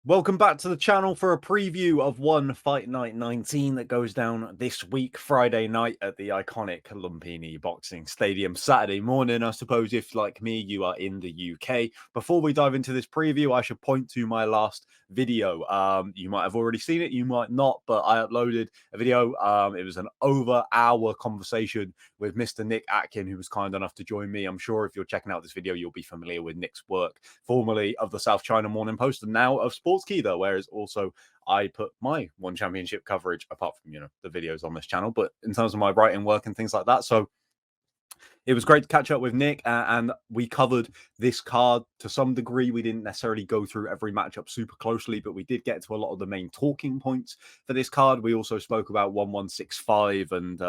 Welcome back to the channel for a preview of One Fight Night 19 that goes down this week, Friday night at the iconic Lumpinee Boxing Stadium. Saturday morning, I suppose, if like me, you are in the UK. Before we dive into this preview, I should point to my last video. You might have already seen it, you might not, but I uploaded a video. It was an over-hour conversation with Mr. Nick Atkin, who was kind enough to join me. I'm sure if you're checking out this video, you'll be familiar with Nick's work, formerly of the South China Morning Post and now of Sportskeeda, whereas also I put my one championship coverage, apart from the videos on this channel, but in terms of my writing work and things like that. So it was great to catch up with Nick, and we covered this card to some degree. We didn't necessarily go through every matchup super closely, but we did get to a lot of the main talking points for this card. We also spoke about 1165 and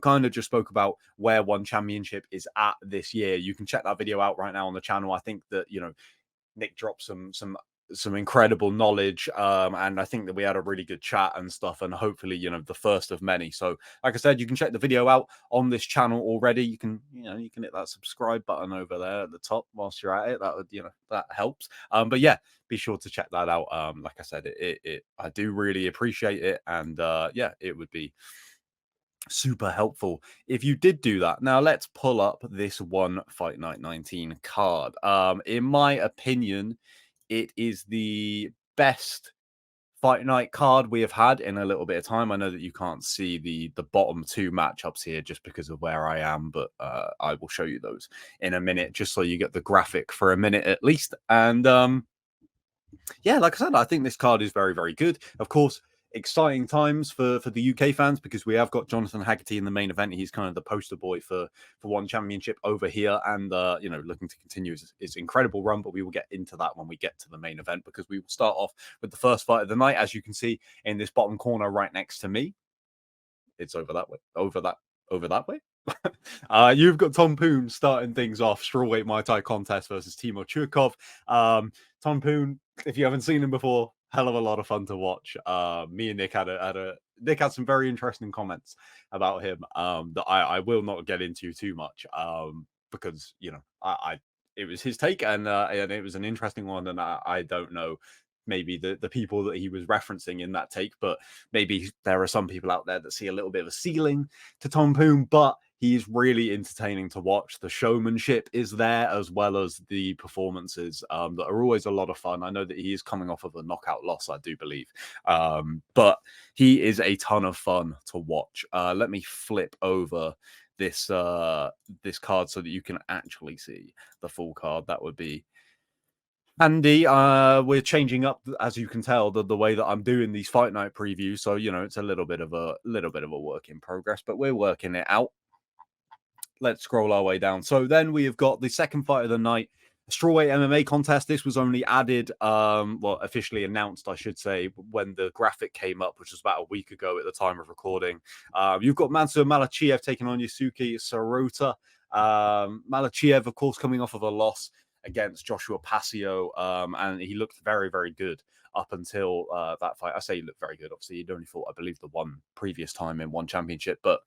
kind of just spoke about where One Championship is at this year. You can check that video out right now on the channel. I think that Nick dropped some incredible knowledge, and I think that we had a really good chat and stuff, and hopefully the first of many. So like I said, you can check the video out on this channel already. You can hit that subscribe button over there at the top whilst you're at it. That would that helps. But yeah, be sure to check that out. Like I said, I do really appreciate it, and yeah, it would be super helpful if you did do that. Now let's pull up this One Fight Night 19 card. In my opinion, it is the best fight night card we have had in a little bit of time. I know that you can't see the bottom two matchups here just because of where I am, but I will show you those in a minute, just so you get the graphic for a minute at least. And yeah, like I said, I think this card is very, very good. Of course, exciting times for the UK fans, because we have got Jonathan Haggerty in the main event. He's kind of the poster boy for One Championship over here, and looking to continue his incredible run. But we will get into that when we get to the main event, because we will start off with the first fight of the night. As you can see in this bottom corner right next to me, it's over that way, over that way. You've got Tom Poon starting things off, strawweight Muay Thai contest versus Timo Churkov. Tom Poon, if you haven't seen him before, hell of a lot of fun to watch. Me and Nick Nick had some very interesting comments about him that I will not get into too much, because I it was his take, and it was an interesting one, and I don't know maybe the people that he was referencing in that take, but maybe there are some people out there that see a little bit of a ceiling to Tom Poon, but he's really entertaining to watch. The showmanship is there, as well as the performances that are always a lot of fun. I know that he is coming off of a knockout loss, I do believe, but he is a ton of fun to watch. Let me flip over this this card so that you can actually see the full card. That would be Andy, we're changing up, as you can tell, the way that I'm doing these fight night previews. So it's a little bit of a work in progress, but we're working it out. Let's scroll our way down. So then we have got the second fight of the night, strawweight MMA contest. This was only added, officially announced, I should say, when the graphic came up, which was about a week ago at the time of recording. You've got Mansur Malachiev taking on Yusuke Sarota. Malachiev, of course, coming off of a loss against Joshua Passio, and he looked very, very good up until that fight. I say he looked very good. Obviously, he'd only fought, I believe, the one previous time in One Championship, but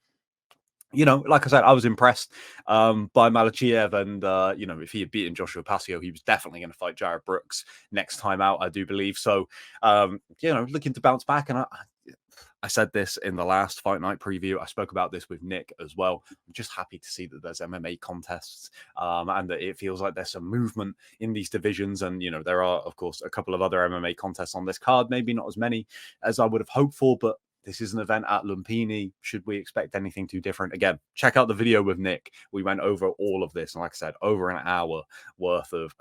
like I said, I was impressed by Malachiev, and if he had beaten Joshua Passio, he was definitely going to fight Jared Brooks next time out, I do believe. So, looking to bounce back, and I said this in the last Fight Night preview. I spoke about this with Nick as well. I'm just happy to see that there's MMA contests, and that it feels like there's some movement in these divisions. And, there are, of course, a couple of other MMA contests on this card, maybe not as many as I would have hoped for, but this is an event at Lumpinee. Should we expect anything too different? Again, check out the video with Nick. We went over all of this. And like I said, over an hour worth of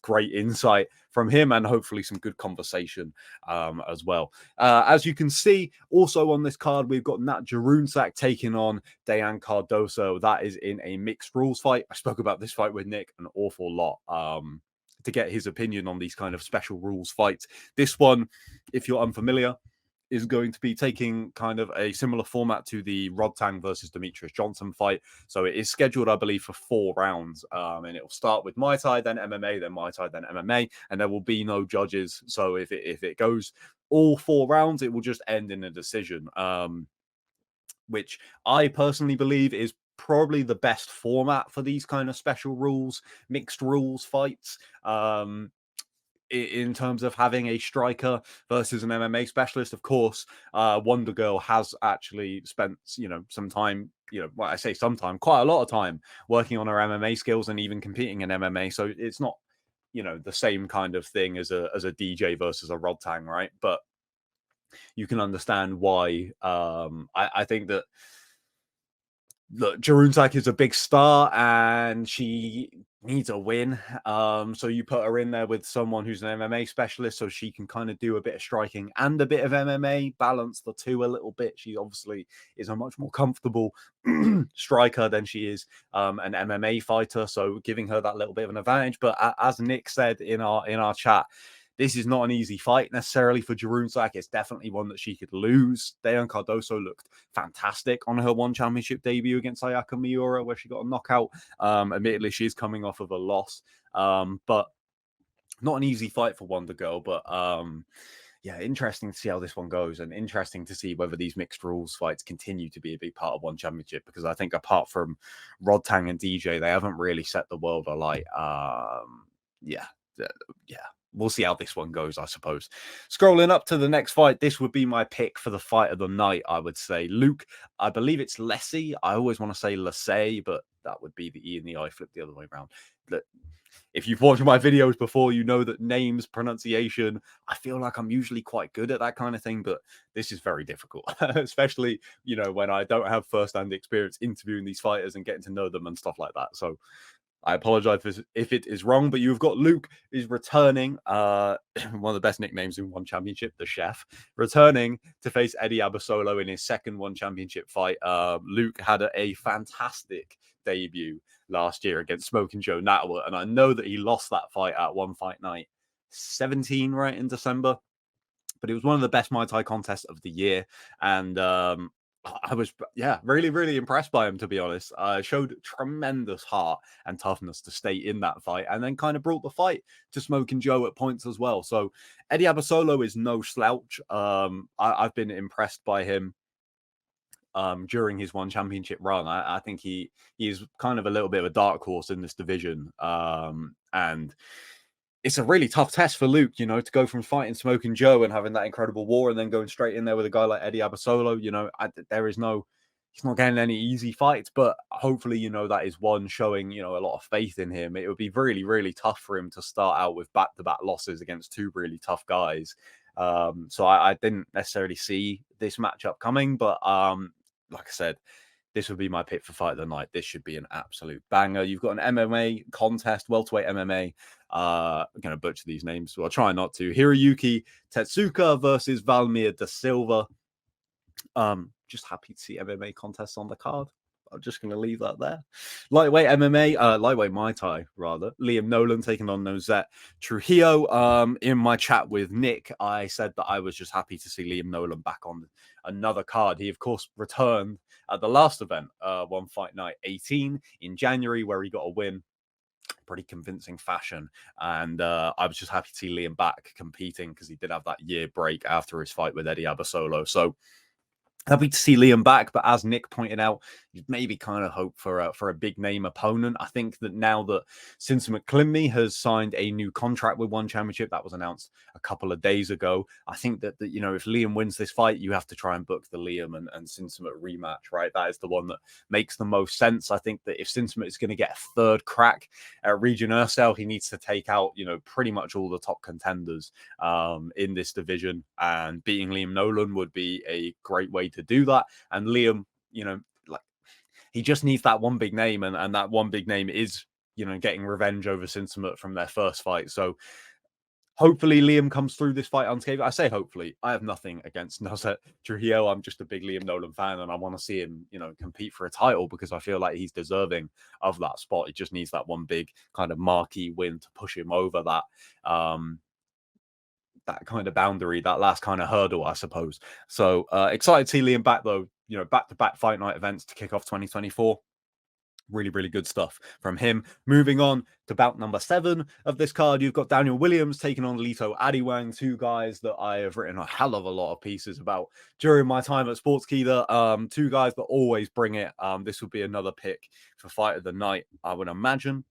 great insight from him, and hopefully some good conversation as well. As you can see, also on this card, we've got Nat Jarunsak taking on Dayan Cardoso. That is in a mixed rules fight. I spoke about this fight with Nick an awful lot. To get his opinion on these kind of special rules fights. This one, if you're unfamiliar, is going to be taking kind of a similar format to the Rodtang versus Demetrius Johnson fight. So it is scheduled, I believe, for 4 rounds. And it will start with Muay Thai, then MMA, then Muay Thai, then MMA. And there will be no judges. So if it goes all 4 rounds, it will just end in a decision, which I personally believe is probably the best format for these kind of special rules, mixed rules fights. in terms of having a striker versus an MMA specialist. Of course, Wonder Girl has actually spent, some time, well, I say sometime, quite a lot of time working on her MMA skills and even competing in MMA. So it's not, the same kind of thing as a DJ versus a Rodtang, right? But you can understand why. I think that, look, Jaruntak is a big star and she needs a win. So you put her in there with someone who's an MMA specialist so she can kind of do a bit of striking and a bit of MMA, balance the two a little bit. She obviously is a much more comfortable striker than she is an MMA fighter. So giving her that little bit of an advantage. But as Nick said in our chat, this is not an easy fight necessarily for Jarunsak. It's definitely one that she could lose. Dayan Cardoso looked fantastic on her one championship debut against Ayaka Miura, where she got a knockout. Admittedly, she's coming off of a loss, but not an easy fight for Wonder Girl. But yeah, interesting to see how this one goes, and interesting to see whether these mixed rules fights continue to be a big part of one championship, because I think apart from Rodtang and DJ, they haven't really set the world alight. Yeah. We'll see how this one goes, I suppose. Scrolling up to the next fight, this would be my pick for the fight of the night, I would say. Luke, I believe it's Lessie. I always want to say Lesay, but that would be the E and the I flipped the other way around. Look, if you've watched my videos before, you know that names, pronunciation, I feel like I'm usually quite good at that kind of thing, but this is very difficult, especially, when I don't have first-hand experience interviewing these fighters and getting to know them and stuff like that. So I apologize if it is wrong, but you've got Luke is returning, one of the best nicknames in one championship, the Chef, returning to face Eddie Abasolo in his second one championship fight. Luke had a fantastic debut last year against Smoking Joe Natwa, and I know that he lost that fight at One Fight Night 17, right, in December. But it was one of the best Muay Thai contests of the year, and I was, really, really impressed by him, to be honest. Showed tremendous heart and toughness to stay in that fight, and then kind of brought the fight to Smoking Joe at points as well. So Eddie Abasolo is no slouch. I've been impressed by him during his one championship run. I think he is kind of a little bit of a dark horse in this division. And it's a really tough test for Luke, to go from fighting Smoking Joe and having that incredible war and then going straight in there with a guy like Eddie Abasolo. He's not getting any easy fights, but hopefully, that is one showing, a lot of faith in him. It would be really, really tough for him to start out with back-to-back losses against two really tough guys. So I didn't necessarily see this matchup coming, but like I said, this would be my pick for fight of the night. This should be an absolute banger. You've got an MMA contest, welterweight MMA. I'm going to butcher these names, so I'll try not to. Hiroyuki Tetsuka versus Valmir da Silva. Just happy to see MMA contests on the card. I'm just going to leave that there. Lightweight MMA, lightweight Muay Thai, rather. Liam Nolan taking on Nozet Trujillo. In my chat with Nick, I said that I was just happy to see Liam Nolan back on another card. He, of course, returned at the last event, One Fight Night 18 in January, where he got a win. Pretty convincing fashion, and I was just happy to see Liam back competing, because he did have that year break after his fight with Eddie Abasolo. So happy to see Liam back, but as Nick pointed out, you'd maybe kind of hope for a big name opponent. I think that now that Since McClinby has signed a new contract with One Championship, that was announced a couple of days ago, I think that if Liam wins this fight, you have to try and book the Liam and Sinsumet rematch, right? That is the one that makes the most sense. I think that if Sinsumet is going to get a third crack at Region Ursel, he needs to take out, pretty much all the top contenders in this division, and beating Liam Nolan would be a great way to do that. And Liam, he just needs that one big name, and that one big name is, getting revenge over Sinsumet from their first fight. So hopefully Liam comes through this fight unscathed. I say hopefully. I have nothing against Nozet Trujillo. I'm just a big Liam Nolan fan, and I want to see him, compete for a title, because I feel like he's deserving of that spot. He just needs that one big kind of marquee win to push him over that that kind of boundary, that last kind of hurdle, I suppose. So excited to see Liam back, though. Back-to-back fight night events to kick off 2024. Really, really good stuff from him. Moving on to bout number 7 of this card, you've got Daniel Williams taking on Lito Adiwang, two guys that I have written a hell of a lot of pieces about during my time at Sportskeeda. Two guys that always bring it. This would be another pick for fight of the night, I would imagine.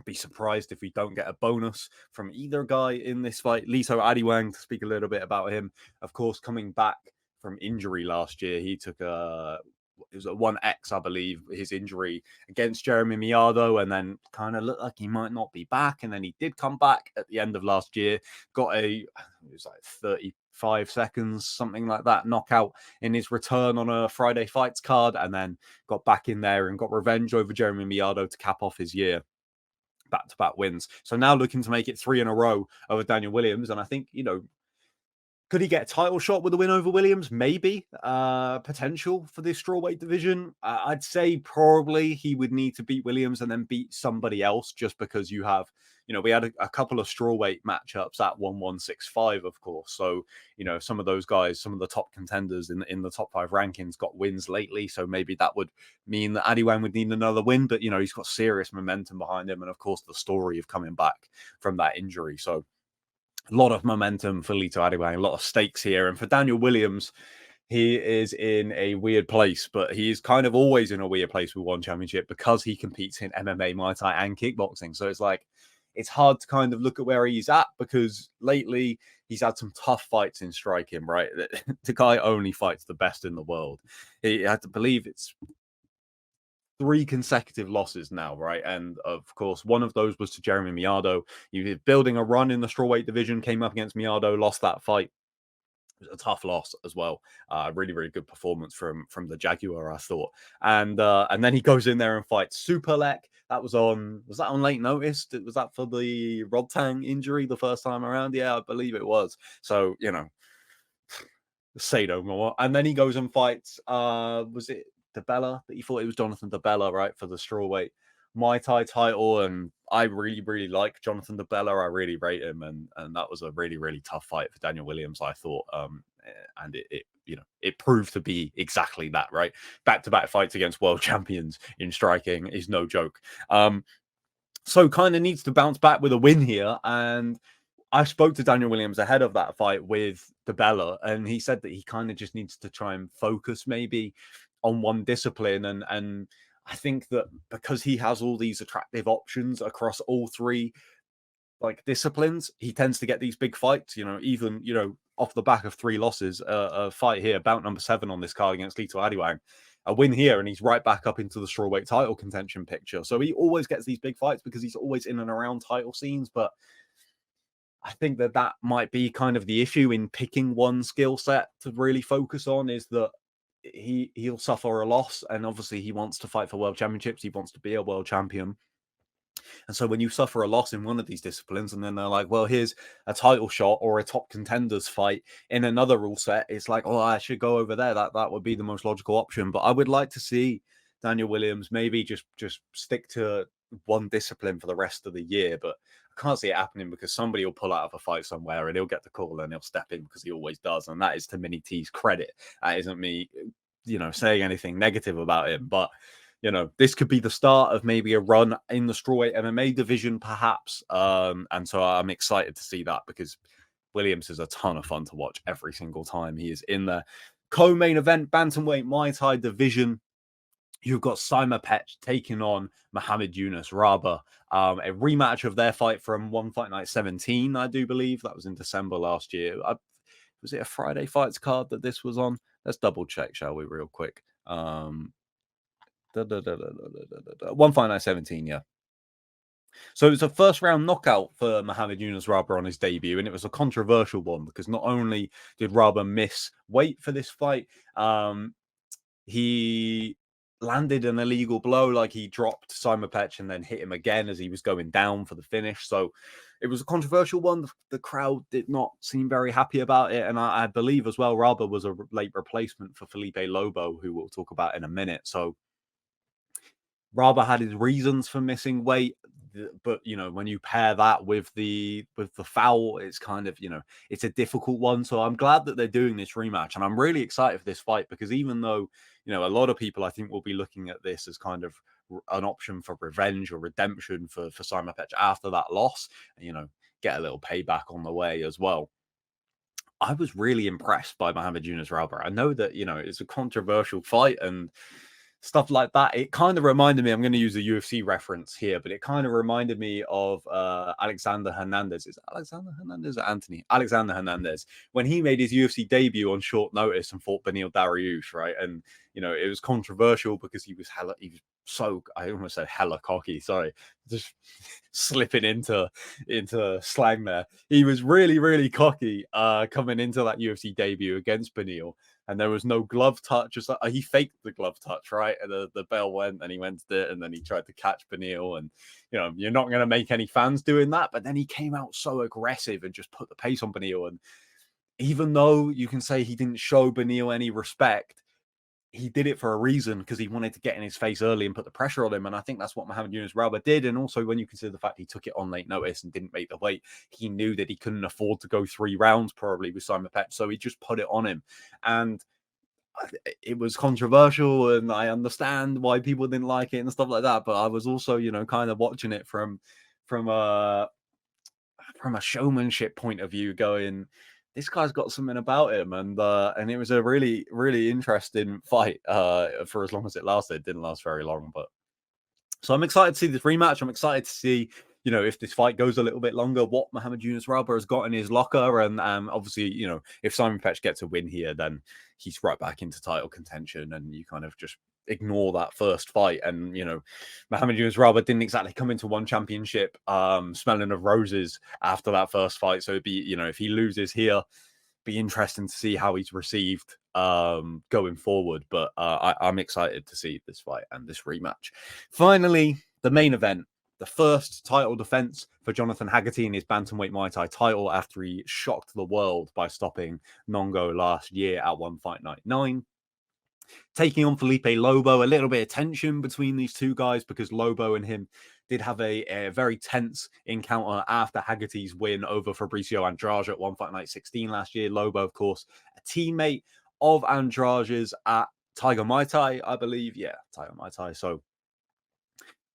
Be surprised if we don't get a bonus from either guy in this fight. Lito Adiwang, to speak a little bit about him, of course, coming back from injury last year, he took it was a 1X, I believe, his injury against Jeremy Miado, and then kind of looked like he might not be back. And then he did come back at the end of last year, got it was like 35 seconds, something like that, knockout in his return on a Friday Fights card, and then got back in there and got revenge over Jeremy Miado to cap off his year. Back-to-back wins. So now looking to make it 3 in a row over Daniel Williams. And I think, could he get a title shot with a win over Williams? Maybe. Potential for this strawweight division. I'd say probably he would need to beat Williams and then beat somebody else, just because you have, we had a couple of strawweight matchups at 1165, of course. So, some of those guys, some of the top contenders in the top 5 rankings got wins lately. So maybe that would mean that Adiwan would need another win. But, he's got serious momentum behind him. And of course, the story of coming back from that injury. So, a lot of momentum for Lito Adiwang, a lot of stakes here. And for Daniel Williams, he is in a weird place, but he is kind of always in a weird place with one championship because he competes in MMA, Muay Thai, and kickboxing. So it's like, it's hard to kind of look at where he's at, because lately he's had some tough fights in striking, right? The guy only fights the best in the world. He had to believe it's 3 consecutive losses now, right? And of course, one of those was to Jeremy Miado. He was building a run in the strawweight division, came up against Miado, lost that fight. It was a tough loss as well. Really, really good performance from the Jaguar, I thought. And then he goes in there and fights Superlek. Was that on late notice? Was that for the Rodtang injury the first time around? Yeah, I believe it was. So, say no more. And then he goes and fights, was it DeBella that he thought it was Jonathan DeBella, right, for the strawweight Muay Thai title? And I really, really like Jonathan DeBella. I really rate him, and that was a really, really tough fight for Daniel Williams, I thought. And it proved to be exactly that, right? Back-to-back fights against world champions in striking is no joke. So kind of needs to bounce back with a win here. And I spoke to Daniel Williams ahead of that fight with DeBella, and he said that he kind of just needs to try and focus maybe on one discipline. And I think that because he has all these attractive options across all 3 disciplines, he tends to get these big fights, even, off the back of 3 losses, a fight here, bout number 7 on this card against Lito Adiwang, a win here, and he's right back up into the strawweight title contention picture. So he always gets these big fights because he's always in and around title scenes. But I think that might be kind of the issue in picking one skill set to really focus on, is that he'll suffer a loss, and obviously he wants to fight for world championships. He wants to be a world champion. And so when you suffer a loss in one of these disciplines, and then they're like, well, here's a title shot or a top contenders fight in another rule set, it's like, oh, I should go over there. That would be the most logical option. But I would like to see Daniel Williams maybe just stick to one discipline for the rest of the year. But I can't see it happening, because somebody will pull out of a fight somewhere and he'll get the call and he'll step in, because he always does. And that is to Mini T's credit. That isn't me, saying anything negative about him. But this could be the start of maybe a run in the strawweight MMA division, perhaps. And so I'm excited to see that, because Williams is a ton of fun to watch every single time he is in the co-main event bantamweight Muay Thai division. You've got Saima Pech taking on Mohammed Yunus Raba, a rematch of their fight from One Fight Night 17, I do believe. That was in December last year. Was it a Friday Fights card that this was on? Let's double check, shall we, real quick? One Fight Night 17, yeah. So it was a first round knockout for Mohammed Yunus Raba on his debut, and it was a controversial one because not only did Raba miss weight for this fight, he landed an illegal blow, like he dropped Saima Pech and then hit him again as he was going down for the finish. So it was a controversial one. The crowd did not seem very happy about it. And I believe as well, Raba was a late replacement for Felipe Lobo, who we'll talk about in a minute. So Raba had his reasons for missing weight, but when you pair that with the foul, it's kind of it's a difficult one. So I'm glad that they're doing this rematch, and I'm really excited for this fight, because even though a lot of people I think will be looking at this as kind of an option for revenge or redemption for Saima Pech after that loss, and get a little payback on the way as well. I was really impressed by Mohammed Yunus Raba. I know that it's a controversial fight, and stuff like that. It kind of reminded me, I'm going to use a UFC reference here, but it kind of reminded me of Alexander Hernandez. Is it Alexander Hernandez or Anthony? Alexander Hernandez, when he made his UFC debut on short notice and fought Beneil Dariush, right? And, you know, it was controversial because he was so, I almost said hella cocky, sorry, just slipping into slang there. He was really cocky coming into that UFC debut against Beneil, and there was no glove touch. Just like, he faked the glove touch, right? And the bell went, and he went to it, and then he tried to catch Beneil. And you know, you're not going to make any fans doing that. But then he came out so aggressive and just put the pace on Beneil. And even though you can say he didn't show Beneil any respect, he did it for a reason, because he wanted to get in his face early and put the pressure on him. And I think that's what Muhammad Yunus Rauba did. And also, when you consider the fact he took it on late notice and didn't make the weight, he knew that he couldn't afford to go 3 rounds probably with Simon Pet. So he just put it on him. And it was controversial, and I understand why people didn't like it and stuff like that. But I was also, you know, kind of watching it from a showmanship point of view, going, this guy's got something about him. And it was a really interesting fight for as long as it lasted. It didn't last very long, but so I'm excited to see this rematch. I'm excited to see, you know, if this fight goes a little bit longer, what Muhammad Yunus Rauba has got in his locker. And obviously, you know, if Simon Petch gets a win here, then he's right back into title contention, and you kind of just ignore that first fight. And, you know, Muhammad Yunus Rauba didn't exactly come into one championship smelling of roses after that first fight. So it'd be, you know, if he loses here, be interesting to see how he's received going forward. But I'm excited to see this fight and this rematch. Finally, the main event, the first title defense for Jonathan Haggerty in his bantamweight Muay Thai title after he shocked the world by stopping Nongo last year at 1 Fight Night 9. Taking on Felipe Lobo, a little bit of tension between these two guys, because Lobo and him did have a very tense encounter after Haggerty's win over Fabricio Andrade at 1 Fight Night 16 last year. Lobo, of course, a teammate of Andrade's at Tiger Muay Thai, I believe. Yeah, Tiger Muay Thai. So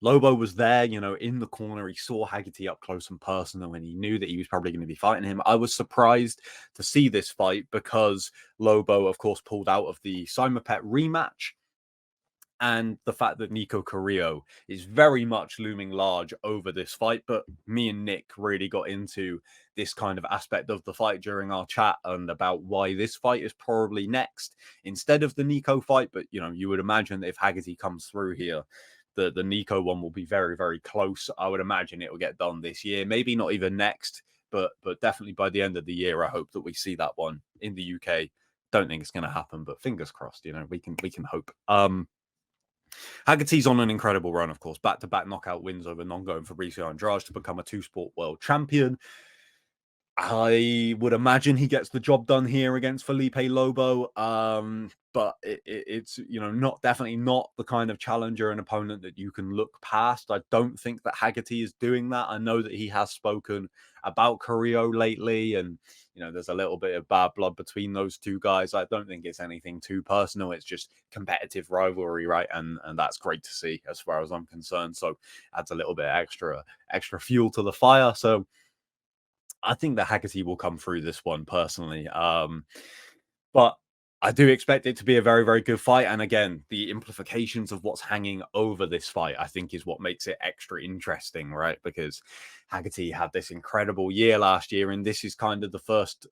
Lobo was there, you know, in the corner. He saw Haggerty up close and personal, and he knew that he was probably going to be fighting him. I was surprised to see this fight because Lobo, of course, pulled out of the Simon Pet rematch, and the fact that Nico Carrillo is very much looming large over this fight. But me and Nick really got into this kind of aspect of the fight during our chat, and about why this fight is probably next instead of the Nico fight. But, you know, you would imagine that if Haggerty comes through here, the Nico one will be very close. I would imagine it will get done this year, maybe not even next, but definitely by the end of the year. I hope that we see that one in the UK. Don't think it's going to happen, but fingers crossed. You know, we can hope. Haggerty's on an incredible run, of course, back-to-back knockout wins over Nongo and Fabricio Andrade to become a 2-sport world champion. I would imagine he gets the job done here against Felipe Lobo. But it's, you know, definitely not the kind of challenger and opponent that you can look past. I don't think that Haggerty is doing that. I know that he has spoken about Carrillo lately, and, you know, there's a little bit of bad blood between those two guys. I don't think it's anything too personal. It's just competitive rivalry, right? And that's great to see as far as I'm concerned. So adds a little bit extra fuel to the fire. So I think that Haggerty will come through this one personally. But I do expect it to be a very good fight. And again, the implications of what's hanging over this fight, I think, is what makes it extra interesting, right? Because Haggerty had this incredible year last year, and this is kind of the first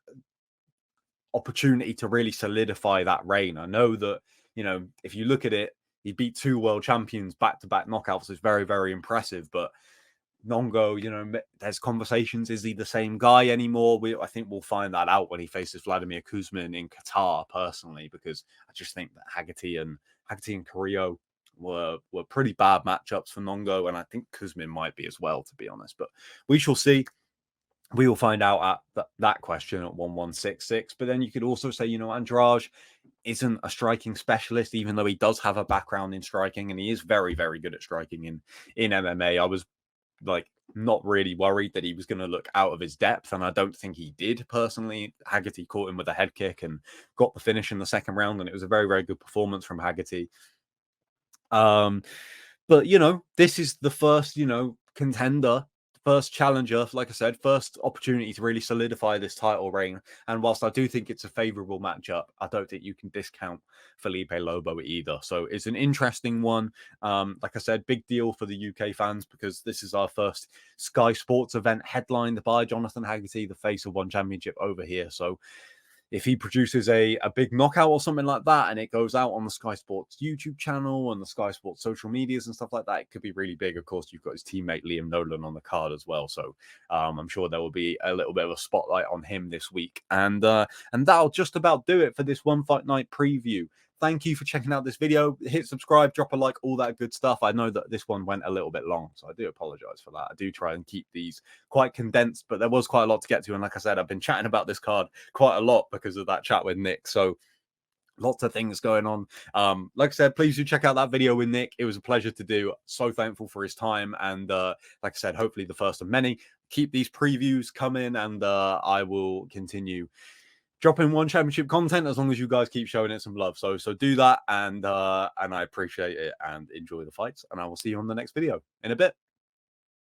opportunity to really solidify that reign. I know that, you know, if you look at it, he beat 2 world champions back-to-back knockouts. It's very impressive, but Nongo, you know, there's conversations. Is he the same guy anymore? I think we'll find that out when he faces Vladimir Kuzmin in Qatar, personally, because I just think that Haggerty and Carrillo were pretty bad matchups for Nongo, and I think Kuzmin might be as well, to be honest. But we shall see. We will find out at that question at 1166. But then you could also say, you know, Andrade isn't a striking specialist, even though he does have a background in striking, and he is very good at striking in MMA. I was like not really worried that he was going to look out of his depth, and I don't think he did personally. Haggerty caught him with a head kick and got the finish in the second round, and it was a very good performance from Haggerty. But, you know, this is the first, you know, contender first challenger, like I said, first opportunity to really solidify this title reign. And whilst I do think it's a favorable matchup, I don't think you can discount Felipe Lobo either. So it's an interesting one. Like I said, big deal for the UK fans because this is our first Sky Sports event headlined by Jonathan Haggerty, the face of One Championship over here. So if he produces a big knockout or something like that and it goes out on the Sky Sports YouTube channel and the Sky Sports social medias and stuff like that, it could be really big. Of course, you've got his teammate Liam Nolan on the card as well. So I'm sure there will be a little bit of a spotlight on him this week. And that'll just about do it for this One Fight Night preview. Thank you for checking out this video. Hit subscribe, drop a like, all that good stuff. I know that this one went a little bit long, so I do apologize for that. I do try and keep these quite condensed, but there was quite a lot to get to. And like I said, I've been chatting about this card quite a lot because of that chat with Nick. So lots of things going on. Like I said, please do check out that video with Nick. It was a pleasure to do. So thankful for his time. And like I said, hopefully the first of many. Keep these previews coming, and I will continue dropping One Championship content as long as you guys keep showing it some love. So do that, and I appreciate it, and enjoy the fights, and I will see you on the next video in a bit.